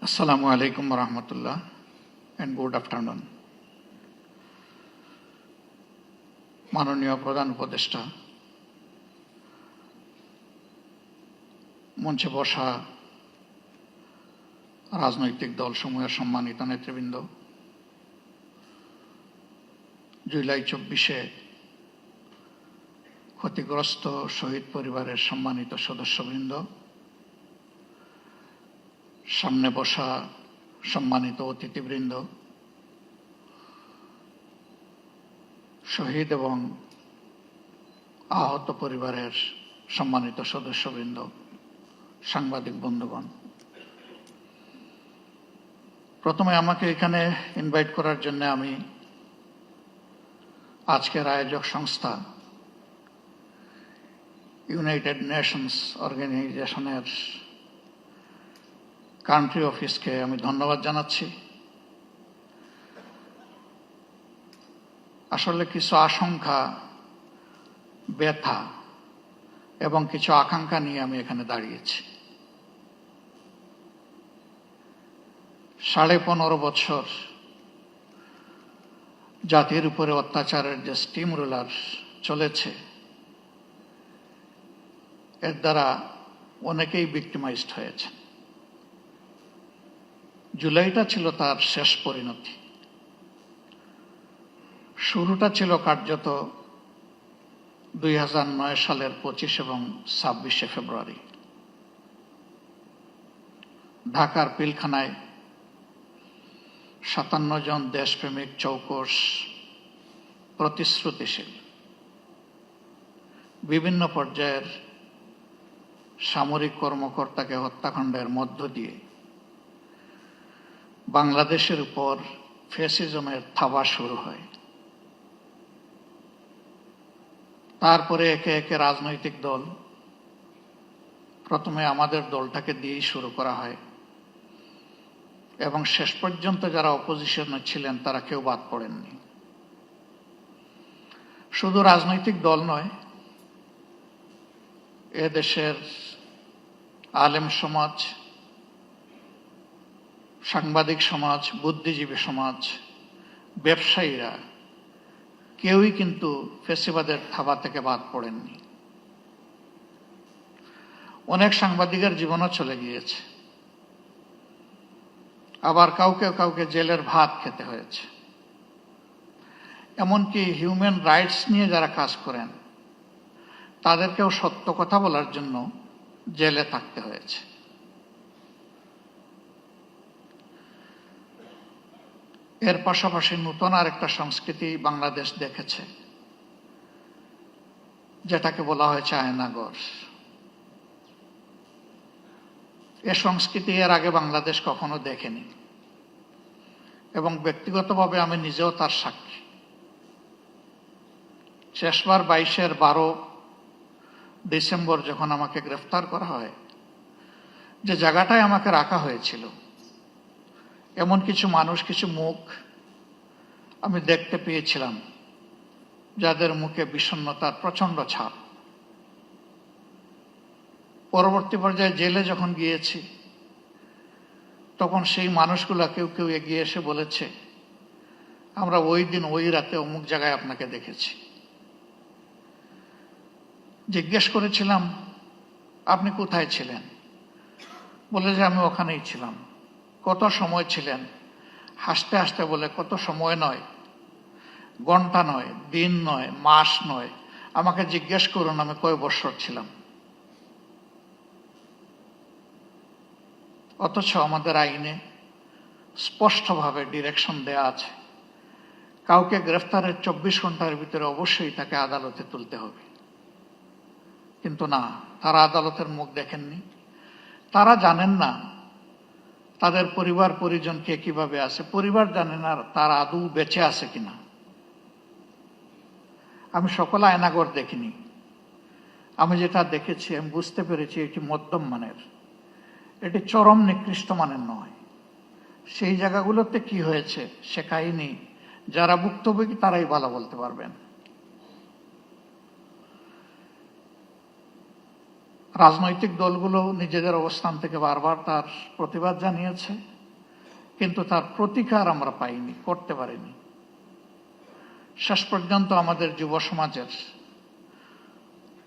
Assalamu alaikum wa rahmatullah and good afternoon. মাননীয় প্রধান উপদেষ্টা, মঞ্চে বসা রাজনৈতিক দলসমূহের সম্মানিত নেতৃবৃন্দ, জুলাই 24-এ ক্ষতিগ্রস্ত শহীদ পরিবারের সম্মানিত সদস্যবৃন্দ, সামনে বসা সম্মানিত অতিথিবৃন্দ, শহীদ এবং আহত পরিবারের সম্মানিত সদস্যবৃন্দ, সাংবাদিক বন্ধুগণ, প্রথমে আমাকে এখানে ইনভাইট করার জন্য আমি আজকের আয়োজক সংস্থা ইউনাইটেড নেশনস অর্গানাইজেশনের কান্ট্রি অফিসকে আমি ধন্যবাদ জানাচ্ছি। আসলে কিছু আশঙ্কা, ব্যথা এবং কিছু আকাঙ্ক্ষা নিয়ে আমি এখানে দাঁড়িয়েছি। 15.5 বছর জাতির উপরে অত্যাচারের যে স্টিম রোলার চলেছে, এর দ্বারা অনেকেই ভিক্টিমাইজড হয়েছে। জুলাইটা ছিল তার শেষ পরিণতি। শুরুটা ছিল কার্যত 2009 সালের 25 এবং 26 ফেব্রুয়ারি ঢাকার পিলখানায় 57 জন দেশপ্রেমিক চৌকস, প্রতিশ্রুতিশীল, বিভিন্ন পর্যায়ের সামরিক কর্মকর্তাকে হত্যাকাণ্ডের মধ্য দিয়ে বাংলাদেশের উপর ফ্যাসিজমের থাবা শুরু হয়। তারপরে একে একে রাজনৈতিক দল, প্রথমে আমাদের দলটাকে দিয়েই শুরু করা হয় এবং শেষ পর্যন্ত যারা অপোজিশনে ছিলেন তারা কেউ বাদ পড়েননি। শুধু রাজনৈতিক দল নয়, এদেশের আলেম সমাজ, সাংবাদিক সমাজ, বুদ্ধিজীবী সমাজ, ব্যবসায়ীরা কেউই কিন্তু ফ্যাসিবাদের থাবা থেকে বাদ পড়েননি। অনেক সাংবাদিকের জীবনও চলে গিয়েছে, আবার কাউকে কাউকে জেলের ভাত খেতে হয়েছে। এমনকি হিউম্যান রাইটস নিয়ে যারা কাজ করেন তাদেরকেও সত্য কথা বলার জন্য জেলে থাকতে হয়েছে। এর পাশাপাশি নতুন আরেকটা সংস্কৃতি বাংলাদেশ দেখেছে, যেটাকে বলা হয়েছে আয়নাঘর। এ সংস্কৃতি এর আগে বাংলাদেশ কখনো দেখেনি এবং ব্যক্তিগতভাবে আমি নিজেও তার সাক্ষী। শেষবার 22-12 ডিসেম্বর যখন আমাকে গ্রেফতার করা হয়, যে জায়গাটায় আমাকে রাখা হয়েছিল, এমন কিছু মানুষ, কিছু মুখ আমি দেখতে পেয়েছিলাম যাদের মুখে বিষণ্ণতার প্রচন্ড ছাপ। পরবর্তী পর্যায়ে জেলে যখন গিয়েছি, তখন সেই মানুষগুলা কেউ কেউ এগিয়ে এসে বলেছে, আমরা ওই দিন ওই রাতে অমুক জায়গায় আপনাকে দেখেছি। জিজ্ঞেস করেছিলাম, আপনি কোথায় ছিলেন? বলে যে আমি ওখানেই ছিলাম। কত সময় ছিলেন? হাসতে হাসতে বলে, কত সময় নয়, ঘন্টা নয়, দিন নয়, মাস নয়, আমাকে জিজ্ঞেস করুন আমি কয় বছর ছিলাম। অথচ আমাদের আইনে স্পষ্টভাবে ডিরেকশন দেয়া আছে, কাউকে গ্রেফতারের 24 ঘন্টার ভিতরে অবশ্যই তাকে আদালতে তুলতে হবে। কিন্তু না, তারা আদালতের মুখ দেখেননি। তারা জানেন না তাদের পরিবার পরিজন কে কিভাবে আছে, পরিবার জানে না তারা আদৌ বেঁচে আছে কিনা। আমি সকল আয়নাঘর দেখিনি। আমি যেটা দেখেছি, আমি বুঝতে পেরেছি এটি মধ্যম মানের, এটি চরম নিকৃষ্ট মানের নয়। সেই জায়গাগুলোতে কি হয়েছে সে কাহিনী যারা ভুক্তভোগী তারাই ভালো বলতে পারবেন। রাজনৈতিক দলগুলো নিজেদের অবস্থান থেকে বারবার তার প্রতিবাদ জানিয়েছে। কিন্তু তার প্রতিকার আমরা পাইনি, করতে পারিনি। শেষ পর্যন্ত আমাদের যুব সমাজের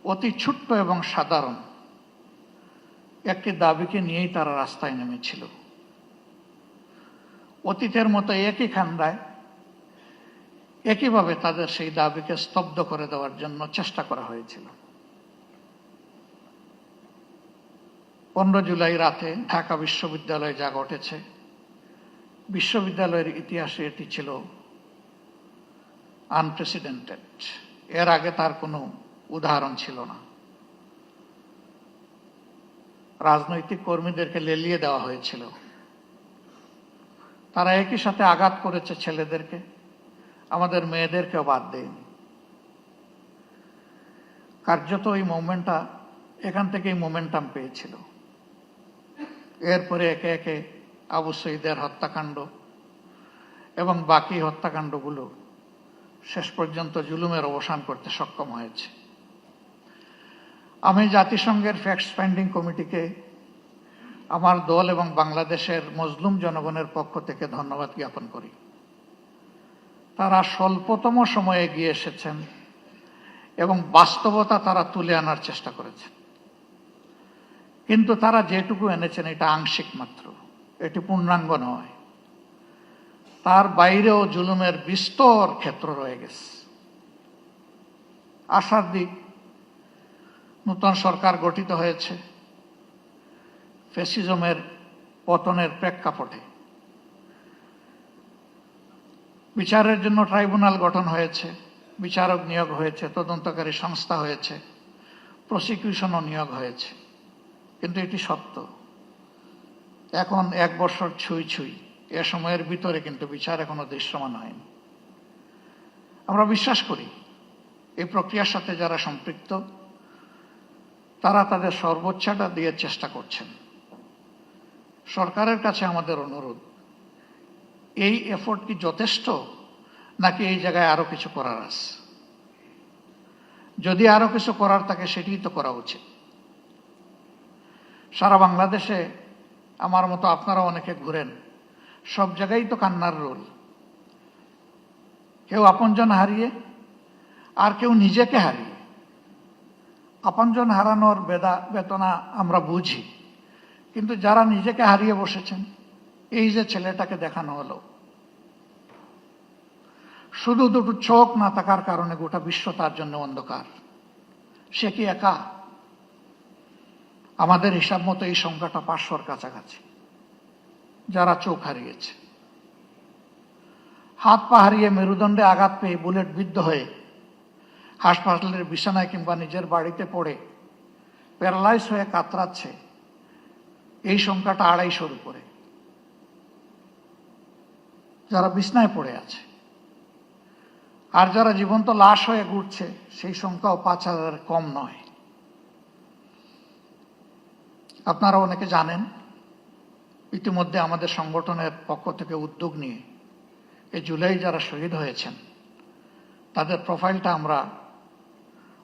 অতি ছোট্ট এবং সাধারণ একটি দাবিকে নিয়েই তারা রাস্তায় নেমেছিল। অতীতের মতো একই খান্দায় একইভাবে তাদের সেই দাবিকে স্তব্ধ করে দেওয়ার জন্য চেষ্টা করা হয়েছিল। 15 জুলাই রাতে ঢাকা বিশ্ববিদ্যালয়ে যা ঘটেছে, বিশ্ববিদ্যালয়ের ইতিহাসে এটি ছিল আনপ্রেসিডেন্টেড। এর আগে তার কোনো উদাহরণ ছিল না। রাজনৈতিক কর্মীদেরকে লেলিয়ে দেওয়া হয়েছিল। তারা একই সাথে আঘাত করেছে ছেলেদেরকে, আমাদের মেয়েদেরকেও বাদ দেয়নি। কার্যত এই মুভমেন্টটা এখান থেকেই মোমেন্টাম পেয়েছিল। এরপরে একে একে আবু সঈদের হত্যাকাণ্ড এবং বাকি হত্যাকাণ্ডগুলো শেষ পর্যন্ত জুলুমের অবসান করতে সক্ষম হয়েছে। আমি জাতিসংঘের ফ্যাক্ট ফাইন্ডিং কমিটিকে আমার দল এবং বাংলাদেশের মজলুম জনগণের পক্ষ থেকে ধন্যবাদ জ্ঞাপন করি। তারা স্বল্পতম সময়ে এগিয়ে এসেছেন এবং বাস্তবতা তারা তুলে আনার চেষ্টা করেছেন। কিন্তু তারা যেটুকু এনেছেন এটা আংশিক মাত্র, এটি পূর্ণাঙ্গ নয়। তার বাইরেও জুলুমের বিস্তর ক্ষেত্র রয়ে গেছে। আশার দিক, নতুন সরকার গঠিত হয়েছে ফ্যাসিজমের পতনের প্রেক্ষাপটে। বিচারের জন্য ট্রাইব্যুনাল গঠন হয়েছে, বিচারক নিয়োগ হয়েছে, তদন্তকারী সংস্থা হয়েছে, প্রসিকিউশনও নিয়োগ হয়েছে। কিন্তু এটি সত্য, এখন 1 বছর ছুঁই ছুঁই, এ সময়ের ভিতরে কিন্তু বিচার এখনো দৃশ্যমান হয়নি। আমরা বিশ্বাস করি এই প্রক্রিয়ার সাথে যারা সম্পৃক্ত তারা তাদের সর্বোচ্চটা দিয়ে চেষ্টা করছেন। সরকারের কাছে আমাদের অনুরোধ, এই এফোর্ট কি যথেষ্ট, নাকি এই জায়গায় আরো কিছু করার আছে? যদি আরো কিছু করার থাকে সেটিই তো করা উচিত। সারা বাংলাদেশে আমার মতো আপনারা অনেকে ঘুরেন, সব জায়গায় তো কান্নার রোল। কেউ আপনজন হারিয়ে, আর কেউ নিজেকে হারিয়ে। আপনজন হারানোর বেদনা আমরা বুঝি, কিন্তু যারা নিজেকে হারিয়ে বসেছেন, এই যে ছেলেটাকে দেখানো হলো, শুধু দুটো চোখ না থাকার কারণে গোটা বিশ্ব তার জন্য অন্ধকার। সে কি একা? আমাদের হিসাব মতো এই সংখ্যাটা 500-র কাছাকাছি যারা চোখ হারিয়েছে। হাত পা হারিয়ে, মেরুদণ্ডে আঘাত পেয়ে, বুলেট বিদ্ধ হয়ে হাসপাতালের বিছানায় কিংবা নিজের বাড়িতে পড়ে প্যারালাইজ হয়ে কাতরাচ্ছে, এই সংখ্যাটা 250-র উপরে। যারা বিছানায় পড়ে আছে আর যারা জীবন্ত লাশ হয়ে ঘুরছে, সেই সংখ্যাও 5000 কম নয়। আপনারা অনেকে জানেন, ইতিমধ্যে আমাদের সংগঠনের পক্ষ থেকে উদ্যোগ নিয়ে এই জুলাই যারা শহীদ হয়েছেন তাদের প্রোফাইলটা আমরা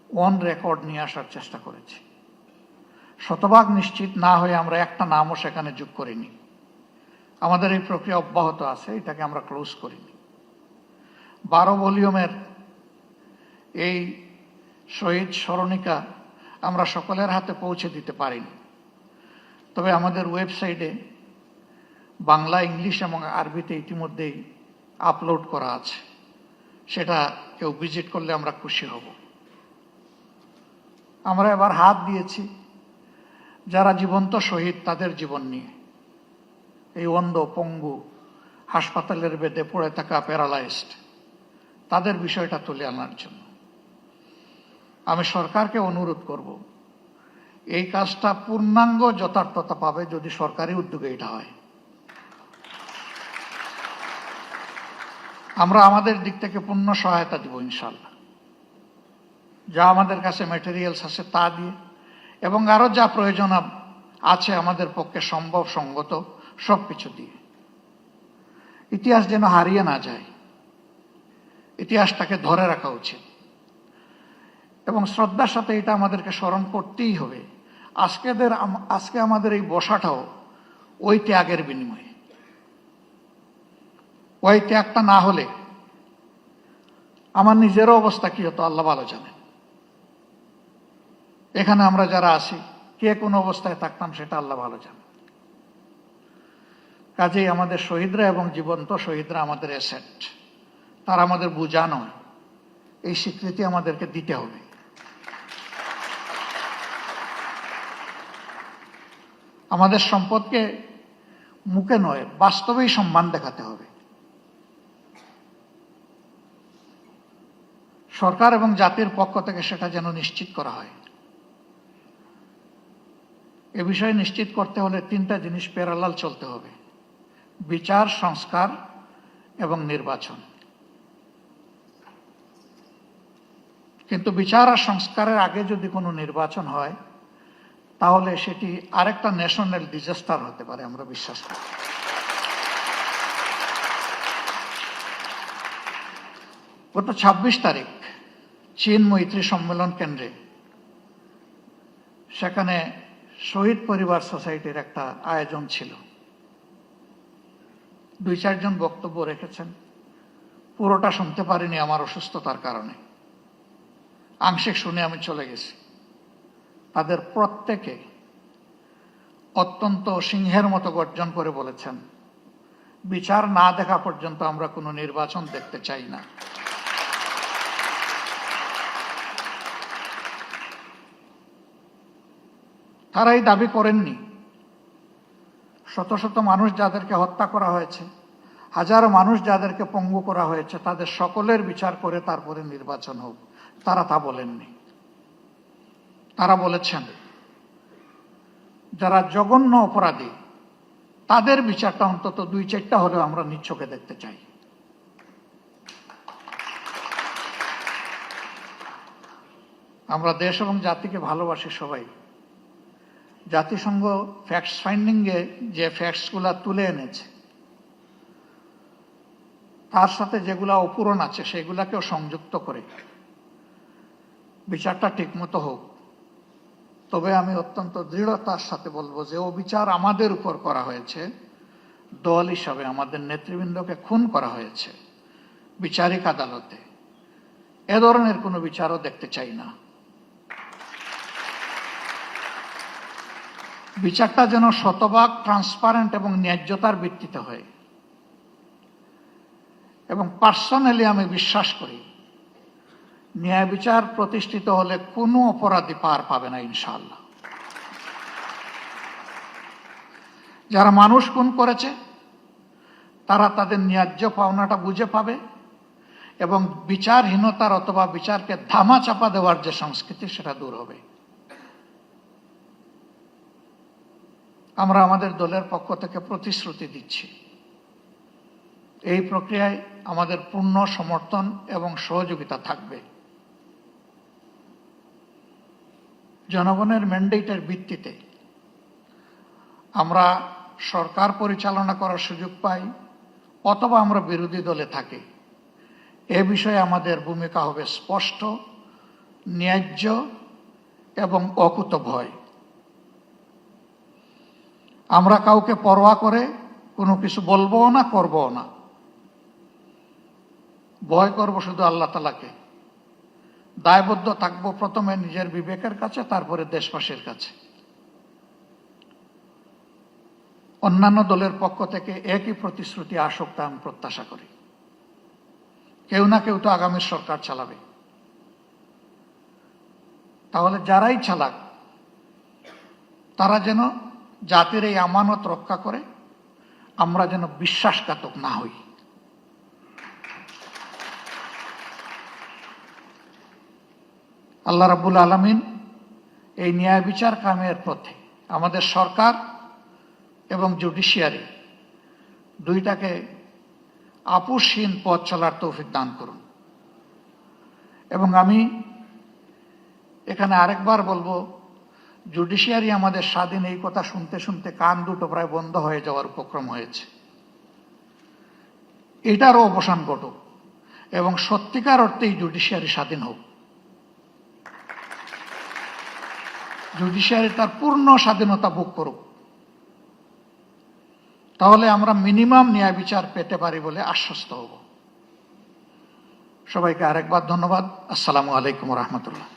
অন রেকর্ড নিয়ে আসার চেষ্টা করেছি। শতভাগ নিশ্চিত না হয়ে আমরা একটা নামও সেখানে যোগ করিনি। আমাদের এই প্রক্রিয়া অব্যাহত আছে, এটাকে আমরা ক্লোজ করিনি। 12 ভলিউমের এই শহীদ স্মরণিকা আমরা সকলের হাতে পৌঁছে দিতে পারিনি, তবে আমাদের ওয়েবসাইটে বাংলা, ইংলিশ এবং আরবিতে ইতিমধ্যেই আপলোড করা আছে। সেটা কেউ ভিজিট করলে আমরা খুশি হব। আমরা এবার হাত দিয়েছি যারা জীবন্ত শহীদ তাদের জীবন নিয়ে, এই অন্ধ, পঙ্গু, হাসপাতালের বেডে পড়ে থাকা প্যারালাইজড, তাদের বিষয়টা তুলে আনার জন্য। আমি সরকারকে অনুরোধ করব, এই কাজটা পূর্ণাঙ্গ যথার্থতা পাবে যদি সরকারি উদ্যোগে এটা হয়। আমরা আমাদের দিক থেকে পূর্ণ সহায়তা দিব ইনশাল্লাহ, যা আমাদের কাছে ম্যাটেরিয়ালস আছে তা দিয়ে, এবং আরো যা প্রয়োজন আছে আমাদের পক্ষে সম্ভব সঙ্গত সবকিছু দিয়ে। ইতিহাস যেন হারিয়ে না যায়, ইতিহাসটাকে ধরে রাখা উচিত এবং শ্রদ্ধার সাথে এটা আমাদেরকে স্মরণ করতেই হবে। আজকে আমাদের এই বসাটাও ওই ত্যাগের বিনিময়ে। ওই ত্যাগটা না হলে আমার নিজেরও অবস্থা কি হতো আল্লাহ ভালো জানেন। এখানে আমরা যারা আছি কে কোন অবস্থায় থাকতাম সেটা আল্লাহ ভালো জানেন। কাজেই আমাদের শহীদরা এবং জীবন্ত শহীদরা আমাদের অ্যাসেট, তারা আমাদের বোঝা নয়, এই স্বীকৃতি আমাদেরকে দিতে হবে। আমাদের সম্পদকে মুখে নয় বাস্তবেই সম্মান দেখাতে হবে। সরকার এবং জাতির পক্ষ থেকে সেটা যেন নিশ্চিত করা হয়। এ বিষয়ে নিশ্চিত করতে হলে তিনটা জিনিস প্যারালাল চলতে হবে: বিচার, সংস্কার এবং নির্বাচন। কিন্তু বিচার আর সংস্কারের আগে যদি কোনো নির্বাচন হয় তাহলে সেটি আরেকটা ন্যাশনাল ডিজাস্টার হতে পারে, আমরা বিশ্বাস করি। গত ২৬ তারিখ চীন মৈত্রী সম্মেলন কেন্দ্রে, সেখানে শহীদ পরিবার সোসাইটির একটা আয়োজন ছিল। ২-৪ জন বক্তব্য রেখেছেন, পুরোটা শুনতে পারিনি আমার অসুস্থতার কারণে, আংশিক শুনে আমি চলে গেছি। তাদের প্রত্যেকে অত্যন্ত সিংহের মতো গর্জন করে বলেছেন, বিচার না দেখা পর্যন্ত আমরা কোনো নির্বাচন দেখতে চাই না। তারাই দাবি করেননি শত শত মানুষ যাদেরকে হত্যা করা হয়েছে, হাজারো মানুষ যাদেরকে পঙ্গু করা হয়েছে, তাদের সকলের বিচার করে তারপরে নির্বাচন হোক, তারা তা বলেননি। তারা বলেছেন যারা জঘন্য অপরাধী তাদের বিচারটা অন্তত ২-৪টা হলেও আমরা নিজ চোখে দেখতে চাই। আমরা দেশ এবং জাতিকে ভালোবাসি সবাই। জাতিসংঘ ফ্যাক্টস ফাইন্ডিং এ যে ফ্যাক্টসগুলা তুলে এনেছে তার সাথে যেগুলা অপূরণ আছে সেগুলাকেও সংযুক্ত করে বিচারটা ঠিকমতো হোক। তবে আমি অত্যন্ত দৃঢ়তার সাথে বলবো যে ও বিচার আমাদের উপর করা হয়েছে, দল হিসাবে আমাদের নেতৃবৃন্দকে খুন করা হয়েছে বিচারিক আদালতে, এ ধরনের কোনো বিচারও দেখতে চাই না। বিচারটা যেন শতভাগ ট্রান্সপারেন্ট এবং ন্যায্যতার ভিত্তিতে হয়। এবং পার্সোনালি আমি বিশ্বাস করি ন্যায় বিচার প্রতিষ্ঠিত হলে কোনো অপরাধী পার পাবে না ইনশাআল্লাহ। যারা মানুষ খুন করেছে তারা তাদের ন্যায্য পাওনাটা বুঝে পাবে এবং বিচারহীনতার অথবা বিচারকে ধামাচাপা দেওয়ার যে সংস্কৃতি সেটা দূর হবে। আমরা আমাদের দলের পক্ষ থেকে প্রতিশ্রুতি দিচ্ছি, এই প্রক্রিয়ায় আমাদের পূর্ণ সমর্থন এবং সহযোগিতা থাকবে। জনগণের ম্যান্ডেটের ভিত্তিতে আমরা সরকার পরিচালনা করার সুযোগ পাই অথবা আমরা বিরোধী দলে থাকি, এ বিষয়ে আমাদের ভূমিকা হবে স্পষ্ট, ন্যায্য এবং অকুতভয়। আমরা কাউকে পরোয়া করে কোনো কিছু বলবো না, করবো না। ভয় করব শুধু আল্লাহ তাআলাকে। দায়বদ্ধ থাকবো প্রথমে নিজের বিবেকের কাছে, তারপরে দেশবাসীর কাছে। অন্যান্য দলের পক্ষ থেকে একই প্রতিশ্রুতি আসুক তা আমি প্রত্যাশা করি। কেউ না কেউ তো আগামীর সরকার চালাবে, তাহলে যারাই চালাক তারা যেন জাতির এই আমানত রক্ষা করে, আমরা যেন বিশ্বাসঘাতক না হই। আল্লাহ রাব্বুল আলামিন এই ন্যায় বিচার কায়েমের পথে আমাদের সরকার এবং জুডিশিয়ারি দুইটাকে আপোষহীন পথ চলার তৌফিক দান করুন। এবং আমি এখানে আরেকবার বলবো, জুডিশিয়ারি আমাদের স্বাধীন, এই কথা শুনতে শুনতে কান দুটো প্রায় বন্ধ হয়ে যাওয়ার উপক্রম হয়েছে। এটারও অবসান ঘটুক এবং সত্যিকার অর্থেই জুডিশিয়ারি স্বাধীন হোক। জুডিশিয়ারি তার পূর্ণ স্বাধীনতা ভোগ করুক। তাহলে আমরা মিনিমাম ন্যায় বিচার পেতে পারি বলে আশ্বস্ত হব। সবাইকে আরেকবার ধন্যবাদ। আসসালামু আলাইকুম রহমতুল্লাহ।